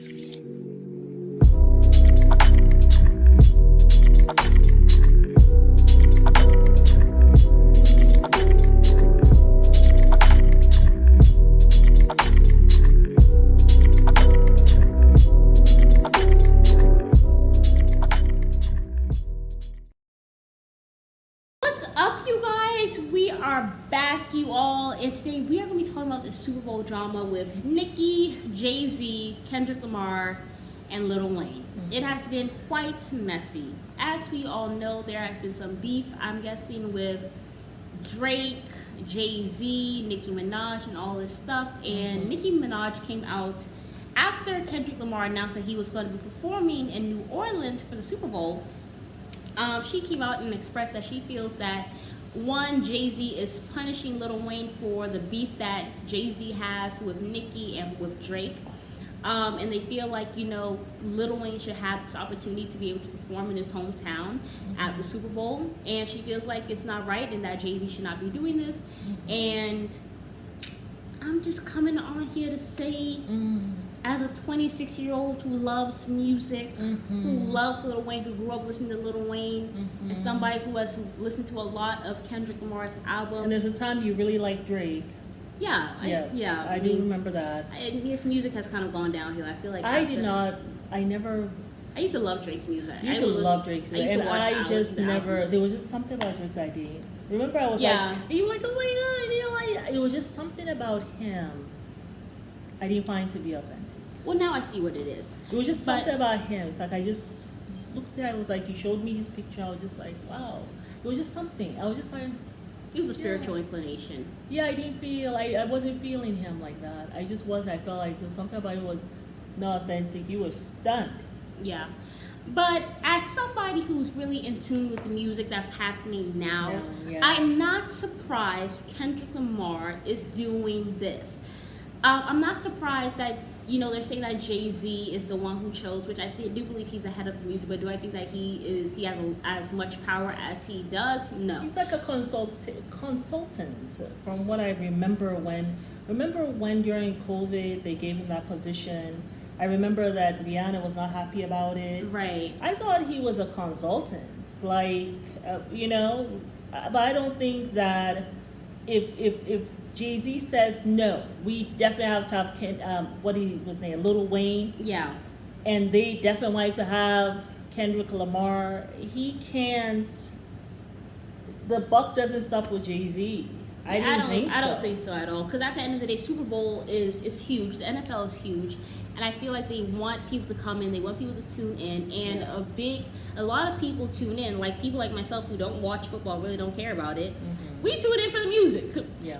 What's up, you guys? We are back, you all, and today we are going to be talking about the Super Bowl drama with Nicki, Jay-Z, Kendrick Lamar, and Lil Wayne. It has been quite messy. As we all know, there has been some beef, I'm guessing, with Drake, Jay-Z, Nicki Minaj, and all this stuff. And Nicki Minaj came out after Kendrick Lamar announced that he was going to be performing in New Orleans for the Super Bowl. She came out and expressed that she feels that, one, Jay-Z is punishing Lil Wayne for the beef that Jay-Z has with Nicki and with Drake. And they feel like, Lil Wayne should have this opportunity to be able to perform in his hometown at the Super Bowl. And she feels like it's not right and that Jay-Z should not be doing this. And I'm just coming on here to say, as a 26-year-old who loves music, who loves Lil Wayne, who grew up listening to Lil Wayne, and somebody who has listened to a lot of Kendrick Lamar's albums. And there's a time you really liked Drake. Yeah. I do remember that. His music has kind of gone downhill. I feel like I used to love Drake's music. I used to love Drake's music. And I just never, there was just something about Drake that I didn't. Remember, I was like, you were like, oh my God, it was just something about him I didn't find to be authentic. Well, now I see what it is. It was just something about him. It's like I just looked at it. I was like, you showed me his picture. I was just like, wow. It was just something. I was just like, it was a spiritual inclination. Yeah, I didn't feel, I wasn't feeling him like that. I just wasn't. I felt like there was something about it was not authentic. You were stunned. Yeah. But as somebody who's really in tune with the music that's happening now, I'm not surprised Kendrick Lamar is doing this. I'm not surprised that, they're saying that Jay-Z is the one who chose, which I do believe he's ahead of the music, but do I think that he has as much power as he does? No. He's like a consultant from what I remember when during COVID they gave him that position. I remember that Rihanna was not happy about it. Right. I thought he was a consultant, but I don't think that if Jay-Z says no, we definitely have to have Lil Wayne. Yeah. And they definitely wanted to have Kendrick Lamar. He can't. The buck doesn't stop with Jay-Z. I don't think so at all. Because at the end of the day, Super Bowl is huge. The NFL is huge, and I feel like they want people to come in. They want people to tune in, and a lot of people tune in. Like people like myself who don't watch football, really don't care about it. We tune in for the music,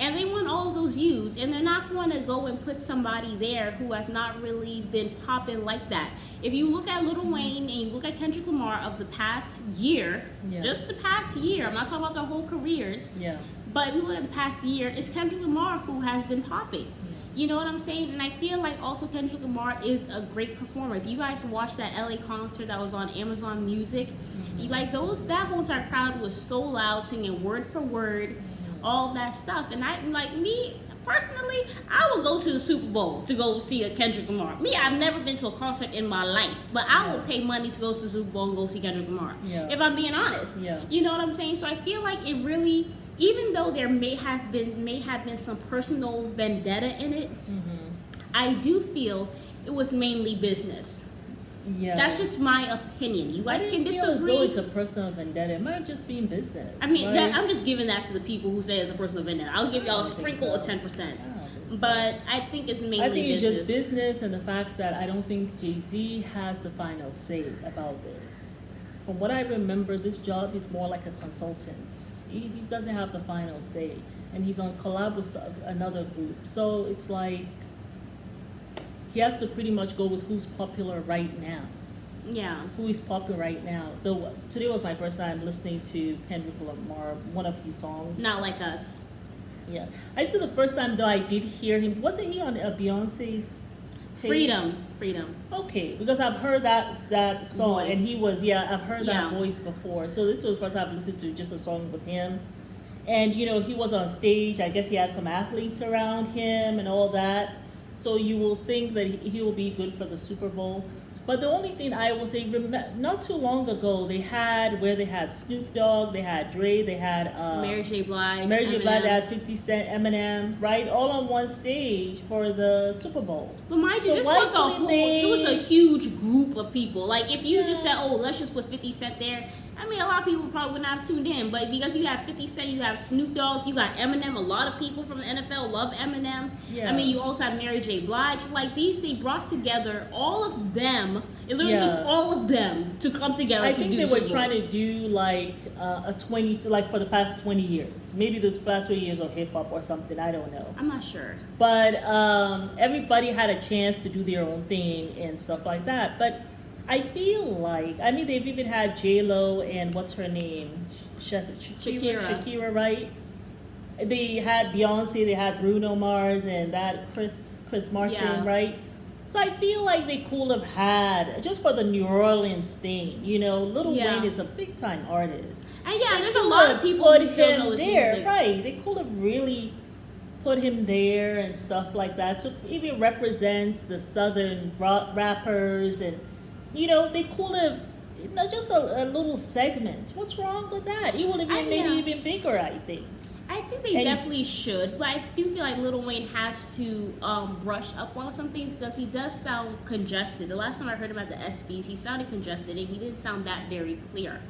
and they want all of those views. And they're not going to go and put somebody there who has not really been popping like that. If you look at Lil Wayne and you look at Kendrick Lamar of the past year, just the past year. I'm not talking about their whole careers. Yeah. But if you look at the past year, it's Kendrick Lamar who has been popping. You know what I'm saying? And I feel like also Kendrick Lamar is a great performer. If you guys watched that LA concert that was on Amazon Music, that whole entire crowd was so loud, singing word for word, all that stuff. And me personally, I would go to the Super Bowl to go see a Kendrick Lamar. I've never been to a concert in my life, but I would pay money to go to the Super Bowl and go see Kendrick Lamar. If I'm being honest. You know what I'm saying? So I feel like it really, even though there may have been some personal vendetta in it, I do feel it was mainly business. Yeah, that's just my opinion. You guys can disagree. As though it's a personal vendetta. It might just be in business. I mean, I'm just giving that to the people who say it's a personal vendetta. I'll give y'all a sprinkle of 10%, but I think it's mainly business. I think it's just business, and the fact that I don't think Jay-Z has the final say about this. From what I remember, this job is more like a consultant. He doesn't have the final say, and he's on collab with another group. So it's like he has to pretty much go with who's popular right now. Yeah. Who is popular right now. Today was my first time listening to Kendrick Lamar, one of his songs. Not Like Us. Yeah. I think the first time though I did hear him, wasn't he on Beyonce's tape? Freedom. Okay, because I've heard that song voice. And he was, I've heard that voice before. So this was the first time I've listened to just a song with him. And he was on stage. I guess he had some athletes around him and all that. So you will think that he will be good for the Super Bowl. But the only thing I will say, not too long ago, they had Snoop Dogg, they had Dre, they had Mary J. Blige, they had 50 Cent, Eminem, right, all on one stage for the Super Bowl. But mind you, So this why was a couldn't whole, they- it was a huge group of people. Like, if you just said, Yeah. oh, let's just put 50 Cent there, I mean, a lot of people probably would not have tuned in. But because you have 50 Cent, you have Snoop Dogg, you got Eminem, a lot of people from the NFL love Eminem. Yeah. I mean, you also have Mary J. Blige. Like, they brought together all of them. It literally Yeah. took all of them to come together I to think do they the were Super Bowl. trying to do like a 20, like for the past 20 years. Maybe the past 20 years of hip hop or something, I don't know. I'm not sure. But everybody had a chance to do their own thing and stuff like that. But I feel like, I mean, they've even had J-Lo and what's her name? Shakira, right? They had Beyonce, they had Bruno Mars, and that Chris Martin, Yeah. right? So I feel like they could have had, just for the New Orleans thing, you know, Lil Yeah. Wayne is a big time artist. And yeah, They there's a could lot have of people put who still him know his there, music. right? They could have really put him there and stuff like that to even represent the Southern rappers, and you know, they could have, you know, just a little segment. What's wrong with that? It would have been maybe Yeah. even bigger, I think. I think they And- definitely should, but I do feel like Lil Wayne has to brush up on some things because he does sound congested. The last time I heard him at the ESPYs, he sounded congested and he didn't sound that very clear.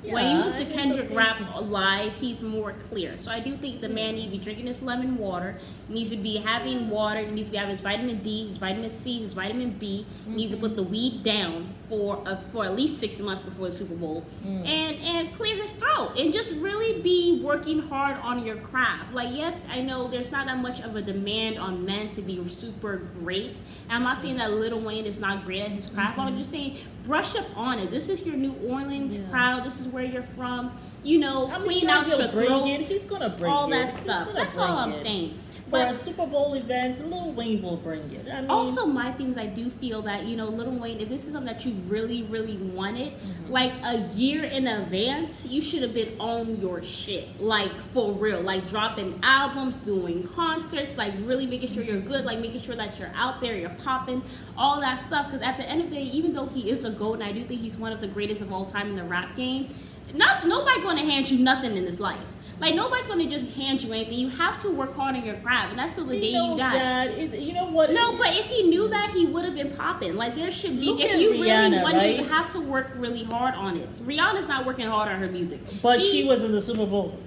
When Yeah, you listen to I Kendrick think- rap live, he's more clear. So I do think the man needs to be drinking his lemon water, needs to be having water, he needs to be having his vitamin D, his vitamin C, his vitamin B, needs to put the weed down for at least 6 months before the Super Bowl, and clear his throat, and just really be working hard on your craft. Like, yes, I know there's not that much of a demand on men to be super great. And I'm not saying that Lil Wayne is not great at his craft, but I'm just saying brush up on it. This is your New Orleans crowd. This is where you're from. You know, I'm clean sure out he'll your bring throat. it. He's gonna bring all it. that He's stuff. gonna That's all bring I'm it. saying. For a But Super Bowl event, Lil Wayne will bring it. I mean, also, my thing is, I do feel that, you know, Lil Wayne, if this is something that you really, really wanted, like a year in advance, you should have been on your shit, like for real, like dropping albums, doing concerts, like really making sure you're good, like making sure that you're out there, you're popping, all that stuff. Because at the end of the day, even though he is a GOAT, and I do think he's one of the greatest of all time in the rap game, nobody going to hand you nothing in this life. Like, nobody's going to just hand you anything. You have to work hard on your craft, and that's till the he day knows you die. that. You know what? No, but if he knew that, he would have been popping. Like, there should be. Look If at you really Rihanna, want it, you right? have to work really hard on it. Rihanna's not working hard on her music. But she was in the Super Bowl.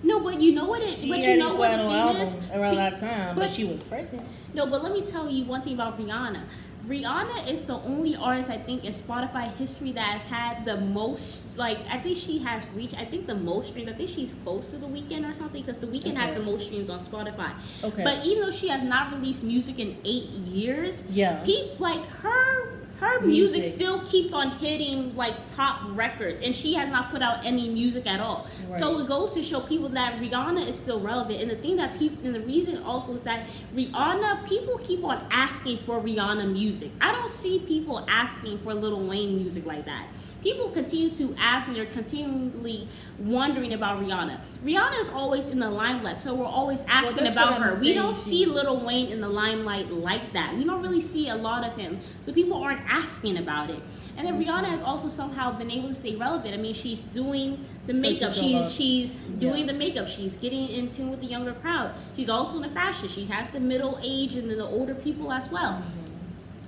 No, but you know what it. She But you hadn't know put what out the no thing album is. around Pe- that time, but but- she was pregnant. No, but let me tell you one thing about Rihanna. Rihanna is the only artist, I think, in Spotify history that has had the most, like, I think she has reached, I think the most streams, I think she's close to The Weeknd or something, because The Weeknd has Okay. the most streams on Spotify. Okay. But even though she has not released music in 8 years, Yeah. like, her music Music. still keeps on hitting, like, top records, and she has not put out any music at all. So Right. it goes to show people that Rihanna is still relevant, and the thing that people, and the reason also is that Rihanna, people keep on asking for Rihanna music. I don't see people asking for Lil Wayne music like that. People continue to ask, and they're continually wondering about Rihanna. Rihanna is always in the limelight, so we're always asking that's about what her. I'm We saying, don't see she's- Lil Wayne in the limelight like that. We don't really see a lot of him, so people aren't asking about it. And then Rihanna has also somehow been able to stay relevant. I mean, she's doing the makeup. She's doing the makeup. She's getting in tune with the younger crowd. She's also in the fashion. She has the middle age and then the older people as well.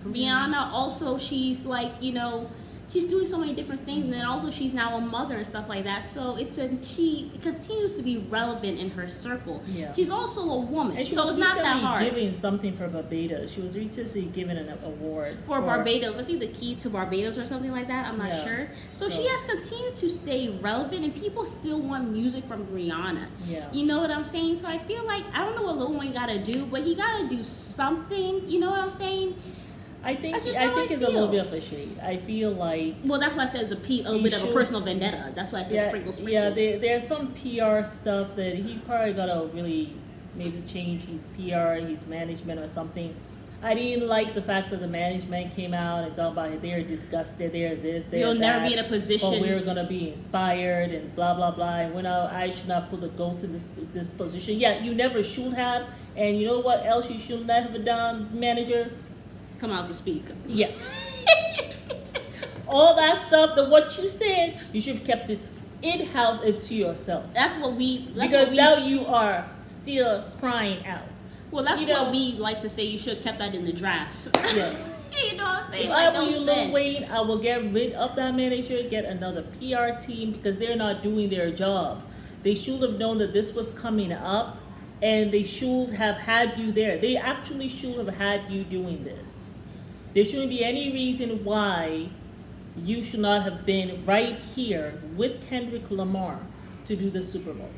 Rihanna also, she's like, you know, she's doing so many different things, and then also she's now a mother and stuff like that. So she continues to be relevant in her circle. Yeah. She's also a woman, And she so was it's not that recently hard. giving something for Barbados. She was recently given an award For Barbados, I think the key to Barbados or something like that. I'm not Yeah. sure. So she So- has continued to stay relevant, and people still want music from Rihanna. Yeah. You know what I'm saying? So I feel like, I don't know what Lil Wayne got to do, but he got to do something. You know what I'm saying? I think That's just how I it's a little feel. bit of a shade. I feel like Well, that's why I said it's a He bit of a should- personal vendetta. That's why I said sprinkle, sprinkle. Yeah, there's some PR stuff that he probably gotta really maybe change his PR, his management or something. I didn't like the fact that the management came out and talked about it. They're disgusted, they're this, they're You'll that. never be in a position. But we're gonna be inspired and blah blah blah. And when I should not put the goat in this position. Yeah, you never should have. And you know what else you should not have done, manager? Come out to speak. Yeah. All that stuff, that what you said, you should have kept it in-house and to yourself. Because now you are still crying out. Well, that's what we like to say. You should have kept that in the drafts. Yeah. You know what I'm saying? If I were you, Lil Wayne, I will get rid of that manager, get another PR team, because they're not doing their job. They should have known that this was coming up, and they should have had you there. They actually should have had you doing this. There shouldn't be any reason why you should not have been right here with Kendrick Lamar to do the Super Bowl.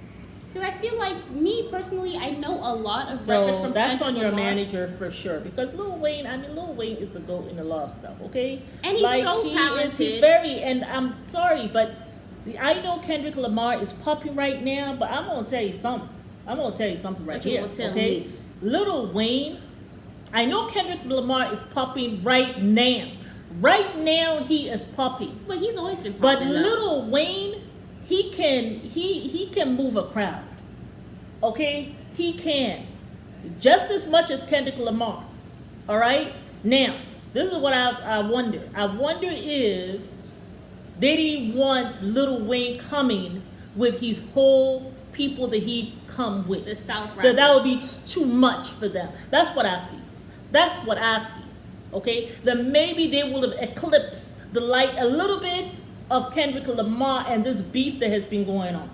Because I feel like, me personally, I know a lot of rappers from that's Kendrick on your Lamar. manager for sure. Because Lil Wayne is the GOAT in a lot of stuff, okay? And he's so talented. He's very, and I'm sorry, but I know Kendrick Lamar is popping right now, but I'm going to tell you something. I'm going to tell you something right here, okay? Lil Wayne, I know Kendrick Lamar is popping right now. Right now, he is popping. But he's always been But popping. Lil Wayne, he can move a crowd. Okay? He can. Just as much as Kendrick Lamar. All right? Now, this is what I wonder. I wonder if they didn't want Lil Wayne coming with his whole people that he come with. The South rappers. That would be too much for them. That's what I feel. That's what I feel. Okay? Then maybe they will have eclipsed the light a little bit of Kendrick Lamar and this beef that has been going on.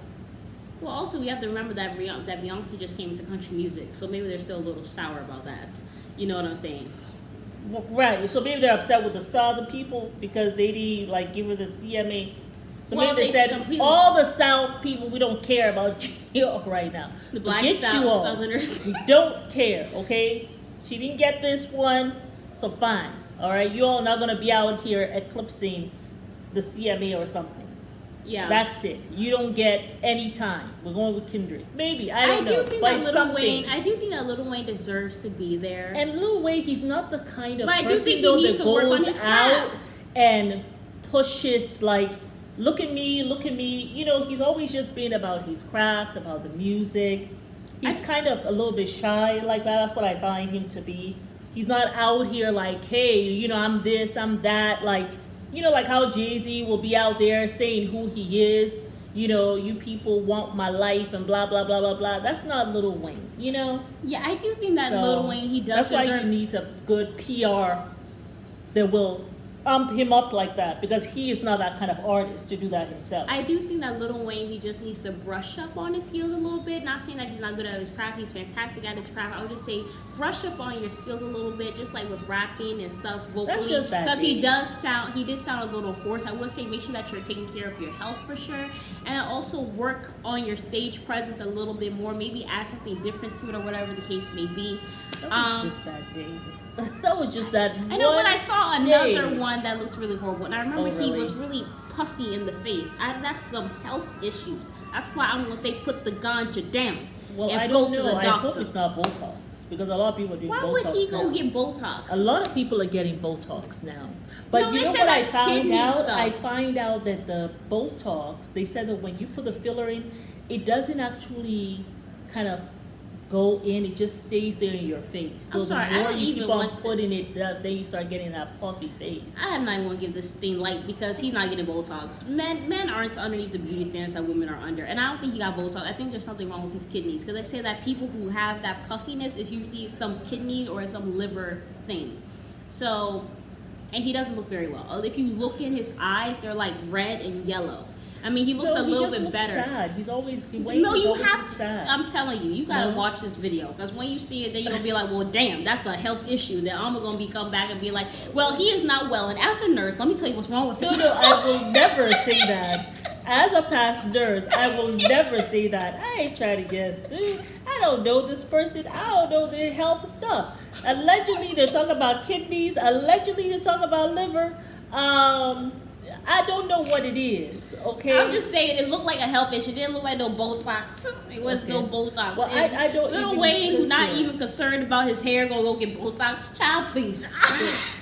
Well, also we have to remember that Beyonce just came into country music, so maybe they're still a little sour about that. You know what I'm saying? Right. So maybe they're upset with the Southern people because they didn't give her the CMA. So maybe they said all the South people, we don't care about you right now. The Black South Southerners. We don't care. Okay. She didn't get this one, so fine. All right. You all not gonna be out here eclipsing the CMA or something. Yeah. That's it. You don't get any time. We're going with Kendrick. Maybe. I don't know. I do think that Lil Wayne deserves to be there. And Lil Wayne, he's not the kind of but person I do think he needs to work on his out craft. and pushes look at me. You know, he's always just been about his craft, about the music. He's kind of a little bit shy like that. That's what I find him to be. He's not out here hey, you know, I'm this, I'm that, you know, like how Jay-Z will be out there saying who he is, you know, you people want my life and blah, blah, blah, blah, blah. That's not Lil Wayne, you know? Yeah, I do think that Lil Wayne, he does That's why he needs a good PR that will amp him up like that, because he is not that kind of artist to do that himself. I do think that Lil Wayne, he just needs to brush up on his skills a little bit. Not saying that he's not good at his craft. He's fantastic at his craft. I would just say brush up on your skills a little bit, just like with rapping and stuff vocally. Because he did sound a little hoarse. I would say make sure that you're taking care of your health for sure. And also work on your stage presence a little bit more. Maybe add something different to it or whatever the case may be. That was just that day. That was just that I know, but I saw another day. one that looks really horrible. And I remember he was really puffy in the face. That's some health issues. That's why I'm going to say put the ganja down. Well, and I go don't to know. the doctor. I hope it's not Botox. Because a lot of people are doing Botox. Why would he go now. get Botox? A lot of people are getting Botox now. But No, you they know said what I that's found kidney out? stuff. I find out that the Botox, they said that when you put the filler in, it doesn't actually kind of go in, it just stays there in your face. So the more you keep on putting it, then you start getting that puffy face. I am not even going to give this thing light because he's not getting Botox. Men aren't underneath the beauty standards that women are under. And I don't think he got Botox. I think there's something wrong with his kidneys. Because they say that people who have that puffiness is usually some kidney or some liver thing. So, and he doesn't look very well. If you look in his eyes, they're like red and yellow. I mean, he looks a little bit better. Sad. He's always sad. I'm telling you, you gotta watch this video because when you see it, then you're gonna be like, well, damn, that's a health issue. Then I'm gonna come back and be like, well, he is not well. And as a nurse, let me tell you what's wrong with him. No, I will never say that. As a past nurse, I will never say that. I ain't trying to guess. I don't know this person. I don't know their health stuff. Allegedly, they're talking about kidneys. Allegedly, they're talking about liver. I don't know what it is. Okay. I'm just saying it looked like a health issue. It didn't look like no Botox. It was no Botox. Well, I don't. Little even Wayne, who's not listen. even concerned about his hair, gonna go get Botox. Child, please.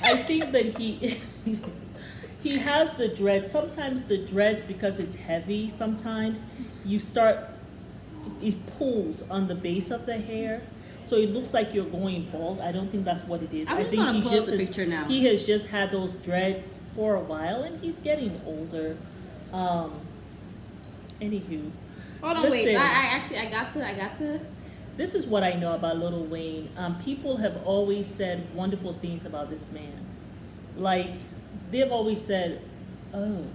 I think that he has the dreads. Sometimes the dreads, because it's heavy, sometimes it pulls on the base of the hair. So it looks like you're going bald. I don't think that's what it is. I'm I just think gonna he pull up just the picture now. He has just had those dreads for a while, and he's getting older. Anywho, Hold on, listen. wait. I got the. This is what I know about Lil Wayne. People have always said wonderful things about this man. Like, they've always said, oh,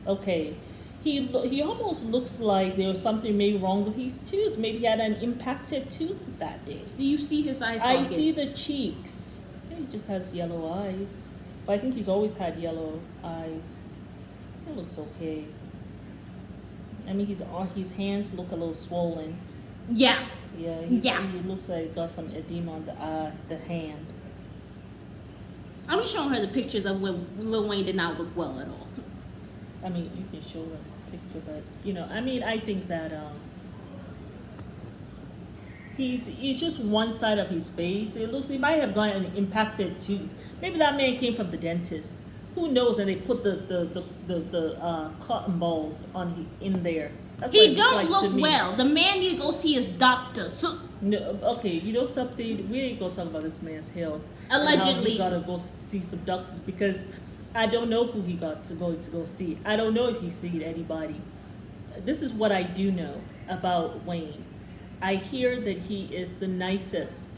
okay. He almost looks like there was something maybe wrong with his tooth. Maybe he had an impacted tooth that day. Do you see his eye I sockets? see the cheeks. Yeah, he just has yellow eyes. But I think he's always had yellow eyes. It looks okay. I mean, his hands look a little swollen. Yeah. Yeah, he looks like he got some edema on the hand. I'm just showing her the pictures of when Lil Wayne did not look well at all. I mean, you can show the picture, but I mean, I think that he's just one side of his face. It looks he might have gotten impacted too. Maybe that man came from the dentist. Who knows? And they put the cotton balls in there. That's what He it looks don't like to look me. well. The man need to go see his doctor. So, No, okay, you know something? We ain't gonna talk about this man's health. and how Allegedly. he gotta go to see some doctors because I don't know who he got to go see. I don't know if he's seen anybody. This is what I do know about Wayne. I hear that he is the nicest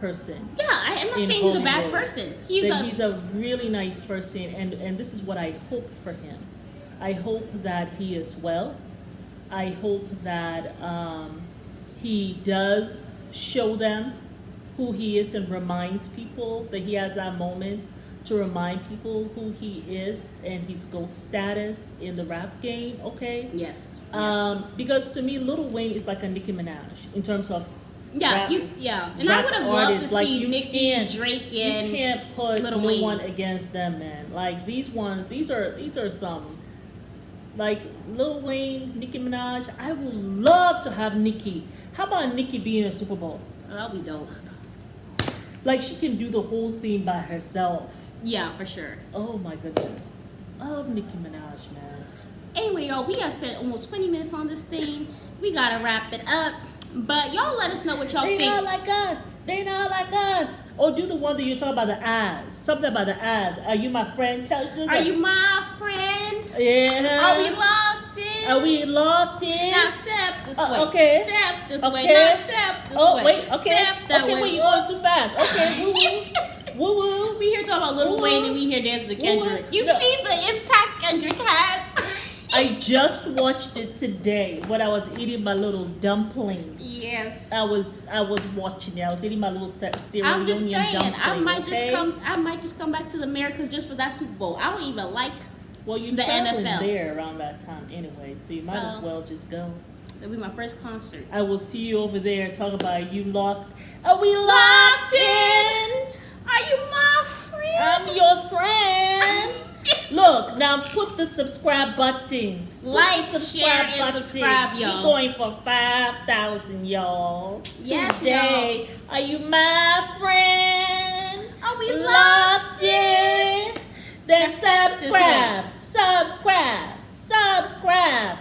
person. yeah, I'm not In saying he's a bad Hollywood. person. He's a really nice person, and this is what I hope for him. I hope that he is well. I hope that he does show them who he is and reminds people that he has that moment to remind people who he is and his GOAT status in the rap game, okay? Yes. Because to me, Lil Wayne is like a Nicki Minaj in terms of Yeah, rap, and I rap would have loved artists. to Like, see you Nicki, can't- Drake, You and can't put Lil no Wayne. one against them, man. Like these are some. Like Lil Wayne, Nicki Minaj. I would love to have Nicki. How about Nicki being a Super Bowl? that'll be dope. Like she can do the whole thing by herself. Yeah, for sure. Oh my goodness. Love Nicki Minaj, man. Anyway, y'all, we got spent almost 20 minutes on this thing. We gotta wrap it up. But y'all let us know what y'all They think. not like us. They not like us. Or do the one that you talk about the eyes. Something about the eyes. Are you my friend? Are you my friend? Yeah. Are we locked in? Are we locked in? Now step this way. Okay. Step this way. Okay. Now step this way. Wait. Okay. Step that okay. way. Wait, you going too fast. Okay. Woo woo. Woo woo. We here talking about Lil Woo-woo. Wayne and we here dancing to Kendrick. Woo-woo. You No. see the impact Kendrick has? I just watched it today when I was eating my little dumpling. Yes. I was watching it. I was eating my little Sierra I'm just Leonean saying, dumpling. I might okay? just come back to the Americas just for that Super Bowl. I don't even like Well, you're the traveling NFL. there around that time anyway, so you might So- as well just go. It'll be my first concert. I will see you over there. Talk about you locked. Are we locked in? Are you my friend? I'm your friend. Look, now put the subscribe button. Put Like, the share, and subscribe, y'all. We're going for 5,000, y'all. Yes, Today. Are you my friend? Are we locked in? Then That's this subscribe.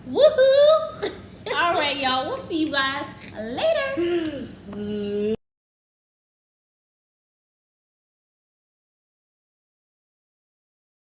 Woohoo! All right, y'all. We'll see you guys later.